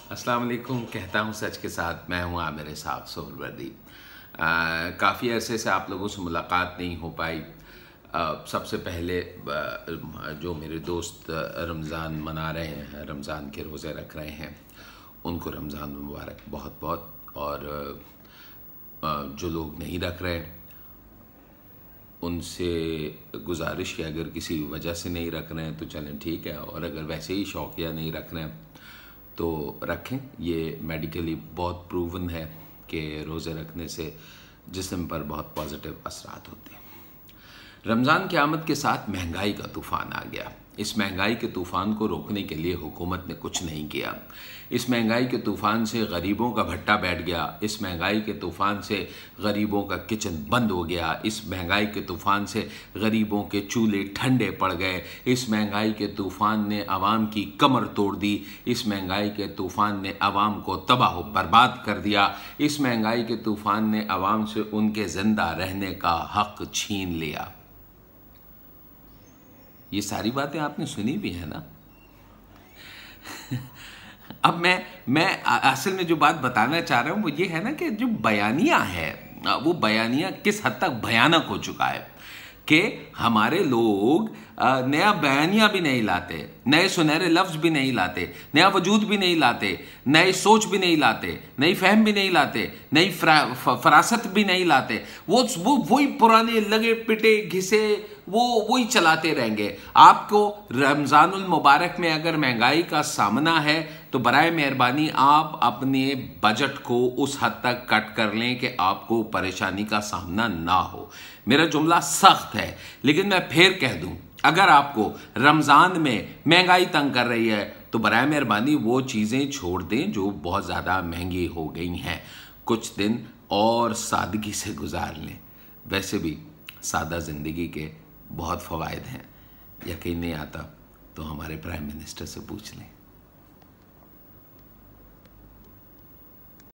अस्सलाम वालेकुम। कहता हूँ सच के साथ, मैं हूँ आमिर इसहाक सोहरवर्दी। काफ़ी अरसे से आप लोगों से मुलाकात नहीं हो पाई। सबसे पहले जो मेरे दोस्त रमज़ान मना रहे हैं, रमज़ान के रोज़े रख रहे हैं, उनको रमज़ान मुबारक बहुत बहुत। और जो लोग नहीं रख रहे उनसे गुजारिश कि अगर किसी वजह से नहीं रख रहे हैं तो चलें ठीक है, और अगर वैसे ही शौकिया नहीं रख रहे हैं तो रखें। ये मेडिकली बहुत प्रूवन है कि रोज़े रखने से जिस्म पर बहुत पॉजिटिव असरात होते हैं। रमज़ान की आमद के साथ महंगाई का तूफ़ान आ गया। इस महंगाई के तूफ़ान को रोकने के लिए हुकूमत ने कुछ नहीं किया। इस महंगाई के तूफ़ान से गरीबों का भट्टा बैठ गया। इस महंगाई के तूफ़ान से गरीबों का किचन बंद हो गया। इस महंगाई के तूफ़ान से गरीबों के चूल्हे ठंडे पड़ गए। इस महंगाई के तूफ़ान ने आवाम की कमर तोड़ दी। इस महंगाई के तूफ़ान ने आवाम को तबाह बर्बाद कर दिया। इस महंगाई के तूफ़ान ने आवाम से उनके ज़िंदा रहने का हक़ छीन लिया। ये सारी बातें आपने सुनी भी है ना। अब मैं असल में जो बात बताना चाह रहा हूं वो ये है ना कि जो बयानिया है वो बयानिया किस हद तक भयानक हो चुका है कि हमारे लोग नया बयानिया भी नहीं लाते, नए सुनहरे लफ्ज़ भी नहीं लाते, नया वजूद भी नहीं लाते, नई सोच भी नहीं लाते, नई फहम भी नहीं लाते, नई फरासत भी नहीं लाते। वो वही पुराने लगे पिटे घिसे वही चलाते रहेंगे। आपको रमज़ानुल मुबारक में अगर महंगाई का सामना है तो बराए मेहरबानी आप अपने बजट को उस हद तक कट कर लें कि आपको परेशानी का सामना ना हो। मेरा जुमला सख्त है लेकिन मैं फिर कह दूं, अगर आपको रमज़ान में महंगाई तंग कर रही है तो बराए मेहरबानी वो चीज़ें छोड़ दें जो बहुत ज़्यादा महंगी हो गई हैं। कुछ दिन और सादगी से गुजार लें। वैसे भी सादा ज़िंदगी के बहुत फ़वाइद हैं। यकीन नहीं आता तो हमारे प्राइम मिनिस्टर से पूछ लें।